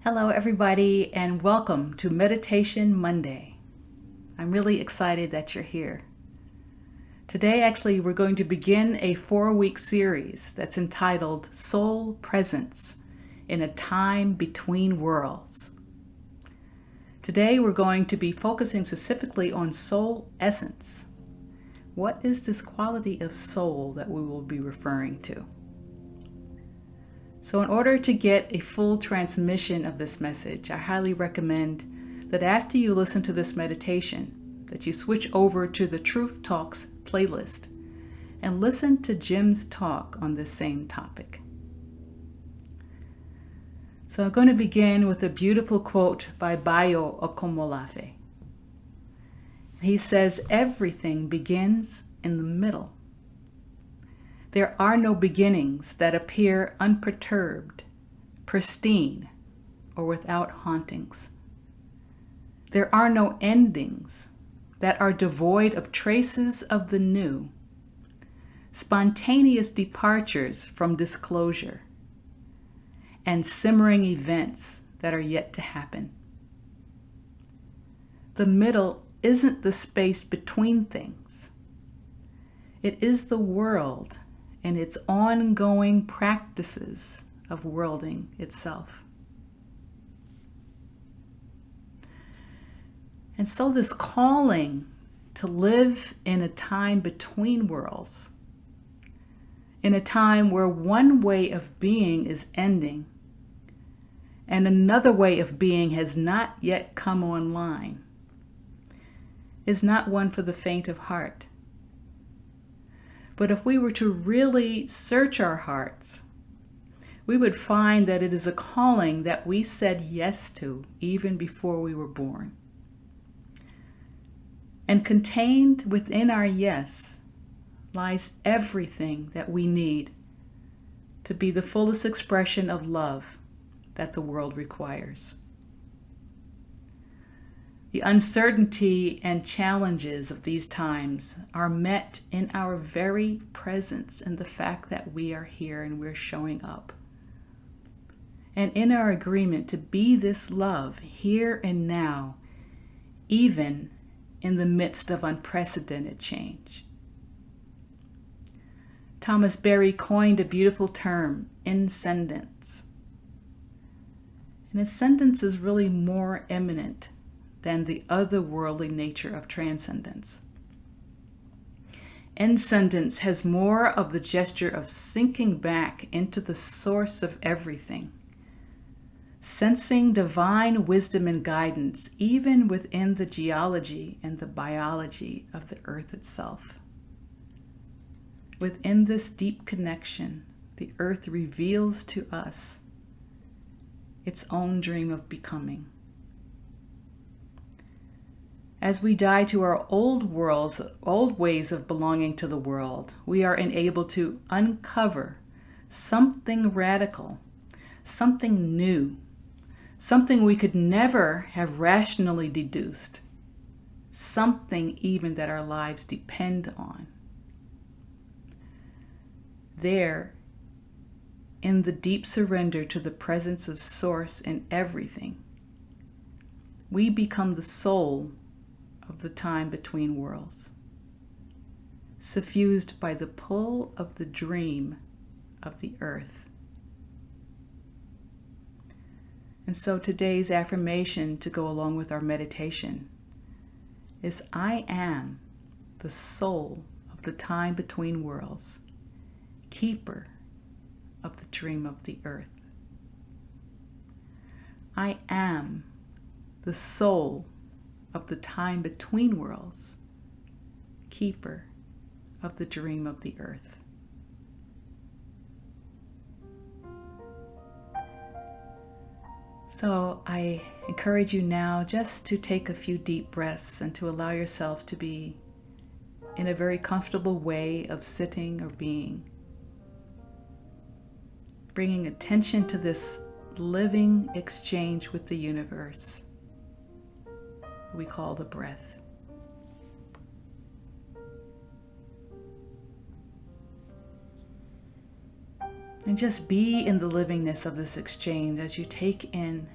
Hello, everybody, and welcome to Meditation Monday. I'm really excited that you're here. Today, actually, we're going to begin a 4-week series that's entitled Soul Presence in a Time Between Worlds. Today, we're going to be focusing specifically on soul essence. What is this quality of soul that we will be referring to? So in order to get a full transmission of this message, I highly recommend that after you listen to this meditation, that you switch over to the Truth Talks playlist and listen to Jim's talk on this same topic. So I'm going to begin with a beautiful quote by Bayo Okomolafe. He says, "Everything begins in the middle. There are no beginnings that appear unperturbed, pristine, or without hauntings. There are no endings that are devoid of traces of the new, spontaneous departures from disclosure, and simmering events that are yet to happen. The middle isn't the space between things. It is the world and its ongoing practices of worlding itself." And so this calling to live in a time between worlds, in a time where one way of being is ending and another way of being has not yet come online, is not one for the faint of heart. But if we were to really search our hearts, we would find that it is a calling that we said yes to even before we were born. And contained within our yes lies everything that we need to be the fullest expression of love that the world requires. The uncertainty and challenges of these times are met in our very presence and the fact that we are here and we're showing up. And in our agreement to be this love here and now, even in the midst of unprecedented change. Thomas Berry coined a beautiful term, inscendence. And ascendance is really more eminent than the otherworldly nature of transcendence. Ascendance has more of the gesture of sinking back into the source of everything, sensing divine wisdom and guidance even within the geology and the biology of the earth itself. Within this deep connection, the earth reveals to us its own dream of becoming. As we die to our old ways of belonging to the world, we are enabled to uncover something radical, something new, something we could never have rationally deduced, something even that our lives depend on. There, in the deep surrender to the presence of Source in everything, we become the soul of the time between worlds, suffused by the pull of the dream of the earth. And so today's affirmation to go along with our meditation is, I am the soul of the time between worlds, keeper of the dream of the earth. I am the soul of the time between worlds, keeper of the dream of the earth. So I encourage you now just to take a few deep breaths and to allow yourself to be in a very comfortable way of sitting or being, bringing attention to this living exchange with the universe we call the breath. And just be in the livingness of this exchange as you take in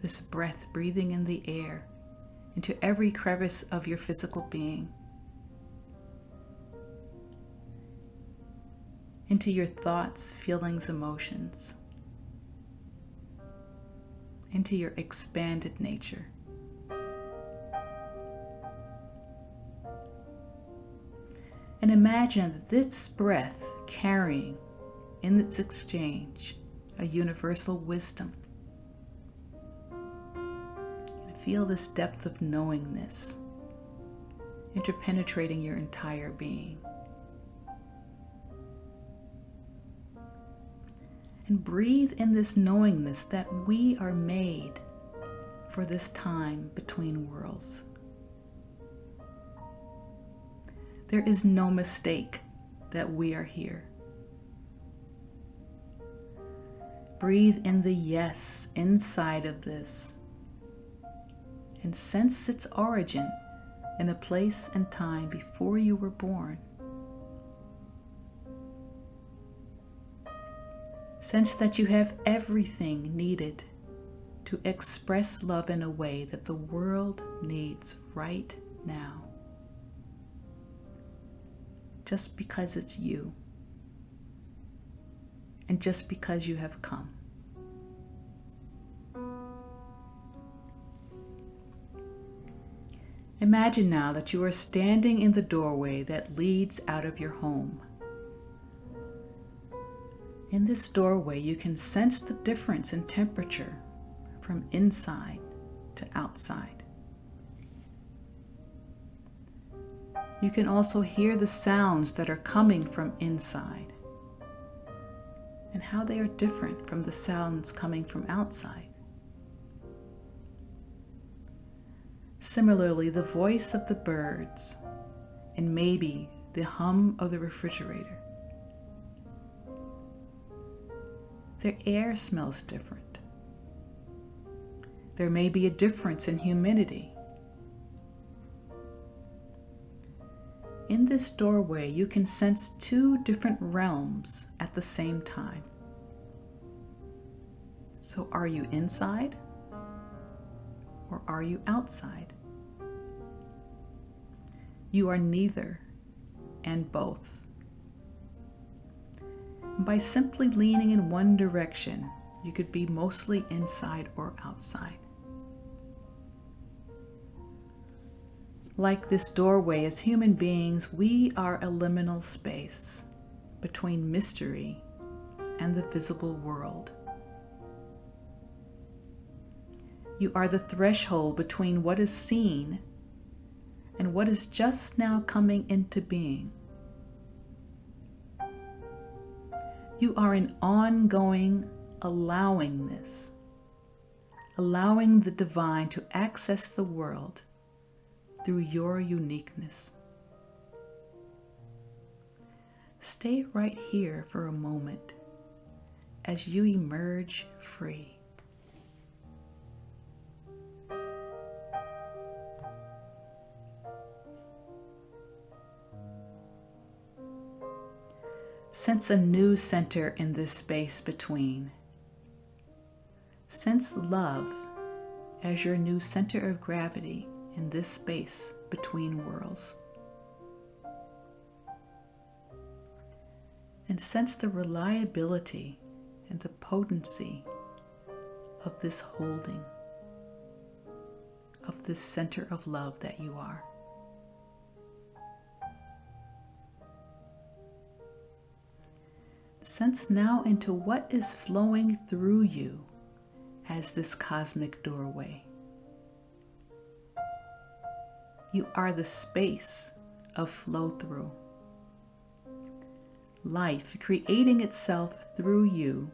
this breath breathing in the air into every crevice of your physical being, into your thoughts, feelings, emotions, into your expanded nature. And imagine that this breath carrying in its exchange a universal wisdom. And feel this depth of knowingness interpenetrating your entire being. And breathe in this knowingness that we are made for this time between worlds. There is no mistake that we are here. Breathe in the yes inside of this and sense its origin in a place and time before you were born. Sense that you have everything needed to express love in a way that the world needs right now. Just because it's you, and just because you have come. Imagine now that you are standing in the doorway that leads out of your home. In this doorway, you can sense the difference in temperature from inside to outside. You can also hear the sounds that are coming from inside and how they are different from the sounds coming from outside. Similarly, the voice of the birds and maybe the hum of the refrigerator. Their air smells different. There may be a difference in humidity. In this doorway, you can sense two different realms at the same time. So are you inside or are you outside? You are neither and both. By simply leaning in one direction, you could be mostly inside or outside. Like this doorway, as human beings, we are a liminal space between mystery and the visible world. You are the threshold between what is seen and what is just now coming into being. You are an ongoing allowingness, allowing the divine to access the world through your uniqueness. Stay right here for a moment as you emerge free. Sense a new center in this space between. Sense love as your new center of gravity in this space between worlds. And sense the reliability and the potency of this holding, of this center of love that you are. Sense now into what is flowing through you as this cosmic doorway. You are the space of flow through. Life creating itself through you,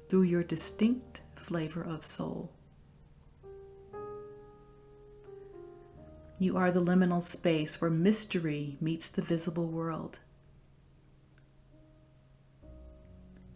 through your distinct flavor of soul. You are the liminal space where mystery meets the visible world.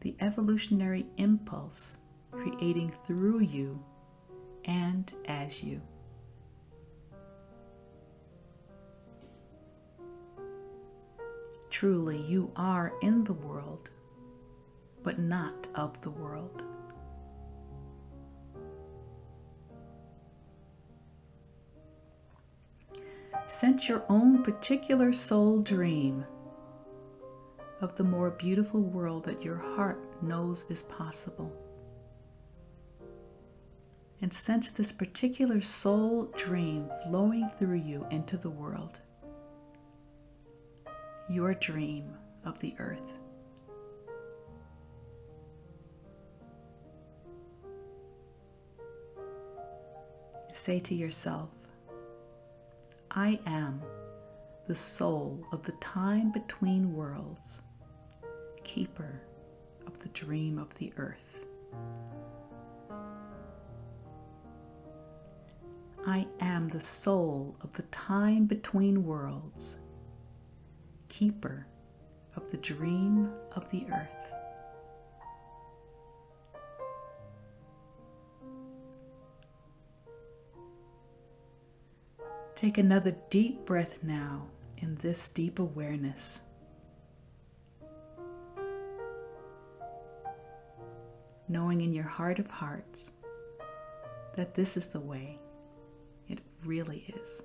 The evolutionary impulse creating through you and as you. Truly, you are in the world, but not of the world. Sense your own particular soul dream of the more beautiful world that your heart knows is possible. And sense this particular soul dream flowing through you into the world. Your dream of the earth. Say to yourself, I am the soul of the time between worlds, keeper of the dream of the earth. I am the soul of the time between worlds, keeper of the dream of the earth. Take another deep breath now in this deep awareness. Knowing in your heart of hearts that this is the way it really is.